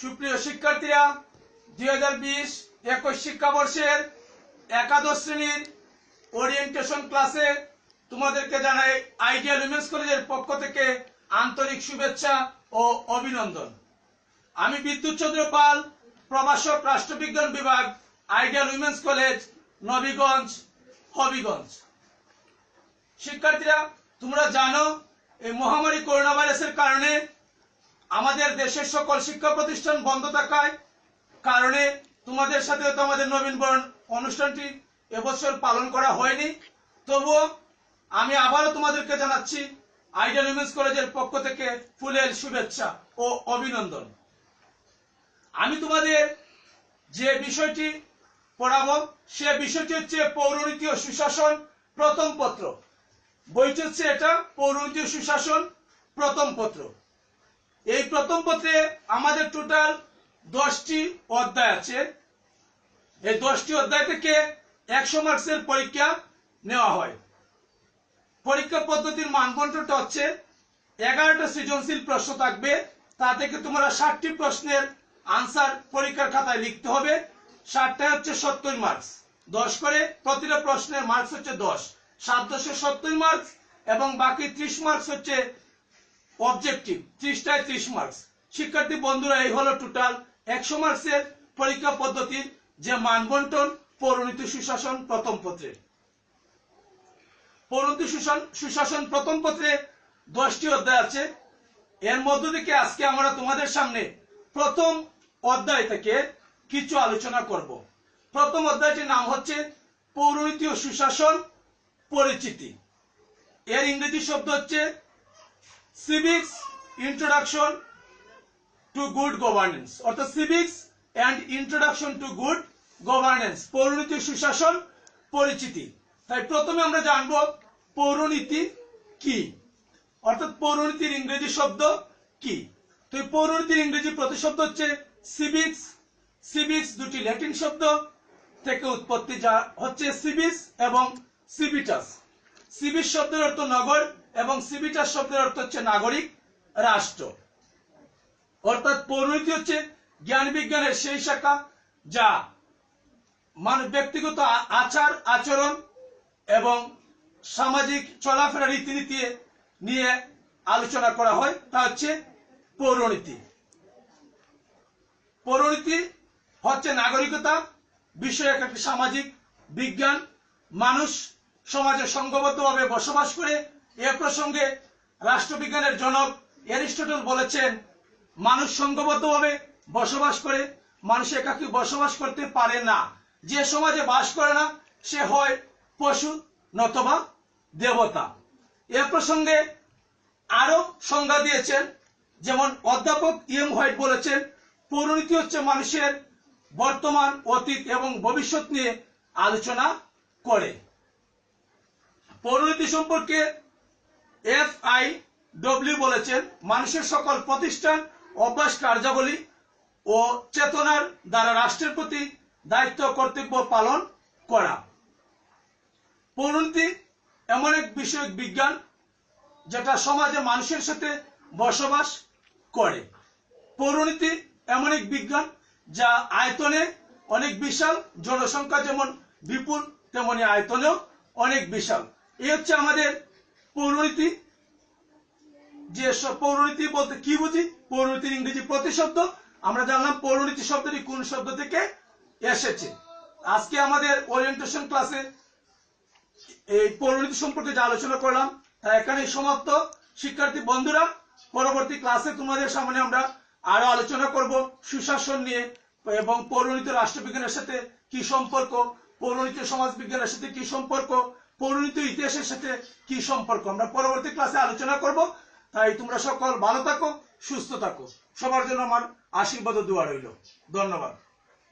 সুপ্রিয় শিক্ষার্থীরা 2020-21 শিক্ষাবর্ষের একাদশ শ্রেণীর ওরিয়েন্টেশন ক্লাসে তোমাদেরকে জানাই আইডিয়াল উইমেন্স কলেজের পক্ষ থেকে আন্তরিক শুভেচ্ছা ও অভিনন্দন। আমি বিদ্যুৎ চন্দ্র পাল, প্রভাষক, রাষ্ট্রবিজ্ঞান বিভাগ, ideal women's college, Nabiganj, Habiganj. শিক্ষার্থীরা, তোমরা জানো এই মহামারী করোনা ভাইরাসের কারণে আমাদের দেশের সকল শিক্ষা প্রতিষ্ঠান বন্ধ থাকায় কারণে তোমাদের সাথে তো আমাদের নবীন বরণ অনুষ্ঠানটি এবছর পালন করা হয়নি। তবুও আমি আবারও তোমাদেরকে জানাচ্ছি আইডিয়াল উইমেন্স কলেজের পক্ষ থেকে ফুলের শুভেচ্ছা ও অভিনন্দন। আমি তোমাদের যে বিষয়টি পড়াবো সে বিষয়টি হচ্ছে পৌরনীতি ও সুশাসন প্রথম পত্র। বইটি হচ্ছে এটা পৌরনীতি ও সুশাসন প্রথম পত্র। এই প্রথম পত্রে আমাদের টোটাল 10টি অধ্যায় আছে। এই 10টি অধ্যায় থেকে 100 মার্কসের পরীক্ষা নেওয়া হয়। পরীক্ষা পদ্ধতির মানদণ্ডটা হচ্ছে 11টা সৃজনশীল প্রশ্ন থাকবে, তা থেকে তোমরা 60টি প্রশ্নের আনসার পরীক্ষার খাতায় লিখতে হবে। 60টা হচ্ছে 70 মার্কস, 10 করে প্রতিটা প্রশ্নের মার্কস হচ্ছে 10, 770 মার্কস এবং বাকি 30 মার্কস হচ্ছে অবজেক্টিভ, 30টায় 30 মার্কস। শিক্ষার্থী বন্ধুরা, এই হলো টোটাল 100 মার্কসের পরীক্ষা পদ্ধতির যে মানবন্টন পৌরনীতি সুশাসন প্রথম পত্রে। পৌরনীতি সুশাসন প্রথম পত্রে 10টি অধ্যায় আছে। এর মধ্য থেকে আজকে আমরা তোমাদের সামনে প্রথম অধ্যায় থেকে কিছু আলোচনা করব। প্রথম অধ্যায়টির নাম হচ্ছে পৌরনীতি ও সুশাসন পরিচিতি। এর ইংরেজি শব্দ হচ্ছে civics introduction to good governance, অর্থাৎ civics and introduction to good governance, পৌরনীতি ও সুশাসন পরিচিতি। তাই প্রথমে আমরা জানব পৌরনীতি কি, অর্থাৎ পৌরনীতির ইংরেজি শব্দ কি। তো এই পৌরনীতির ইংরেজি প্রতিশব্দ হচ্ছে সিভিক্স। সিভিক্স দুটি ল্যাটিন শব্দ থেকে উৎপত্তি, যা হচ্ছে সিভিস এবং সিভিটাস। সিভিস শব্দের অর্থ নগর এবং সিভিটাস শব্দের অর্থ হচ্ছে নাগরিক রাষ্ট্র। অর্থাৎ পৌরনীতি হচ্ছে জ্ঞান বিজ্ঞানের সেই শাখা যা ব্যক্তিগত আচার আচরণ এবং সামাজিক চলাফেরা রীতিনীতি নিয়ে আলোচনা করা হয়, তা হচ্ছে পৌরনীতি। পৌরনীতি হচ্ছে নাগরিকতা বিষয়ক একটি সামাজিক বিজ্ঞান। মানুষ সমাজে সংঘবদ্ধভাবে বসবাস করে। এ প্রসঙ্গে রাষ্ট্রবিজ্ঞানের জনক অ্যারিস্টটল বলেছেন, মানুষ সংঘবদ্ধভাবে বসবাস করে, মানুষ একাকী বসবাস করতে পারে না। যে সমাজে বাস করে না সে হয় পশু নতবা দেবতা। এ প্রসঙ্গে আরো সংজ্ঞা দিয়েছেন, যেমন অধ্যাপক এম হোয়াইট বলেছেন, পৌরনীতি হচ্ছে মানুষের বর্তমান, অতীত এবং ভবিষ্যৎ নিয়ে আলোচনা করে। পৌরনীতি সম্পর্কে FIW বলেছেন, মানুষের সকল প্রতিষ্ঠান, অভ্যাস, কার্যাবলী ও চেতনার দ্বারা রাষ্ট্রের প্রতি দায়িত্ব কর্তব্য পালন করা। পৌরনীতি এমন এক বিষয়ক বিজ্ঞান যেটা সমাজে মানুষের সাথে বসবাস করে। পৌরনীতি এমন এক বিজ্ঞান যা আয়তনে অনেক বিশাল, জনসংখ্যা যেমন বিপুল তেমনি আয়তনেও অনেক বিশাল। এই হচ্ছে আমাদের পৌরনীতি। যে পৌরনীতি বলতে কি বুঝি, পৌরনীতির ইংরেজি প্রতিশব্দ আমরা জানলাম পৌরনীতি শব্দটি কোন শব্দ থেকে এসেছে। আজকে আমাদের ওরিয়েন্টেশন ক্লাসে এই পৌরনীতি সম্পর্কে যে আলোচনা করলাম তা এখানেই সমাপ্ত। শিক্ষার্থী বন্ধুরা, পরবর্তী ক্লাসে তোমাদের সামনে আমরা আরো আলোচনা করব সুশাসন নিয়ে এবং পৌরনীতি রাষ্ট্রবিজ্ঞানের সাথে কি সম্পর্ক, পৌরনীতি সমাজ বিজ্ঞানের সাথে কি সম্পর্ক, পৌরনীতি ইতিহাসের সাথে কি সম্পর্ক, আমরা পরবর্তী ক্লাসে আলোচনা করব। তাই তোমরা সকল ভালো থাকো, সুস্থ থাকো। সবার জন্য আমার আশীর্বাদ ও দোয়া রইল। ধন্যবাদ।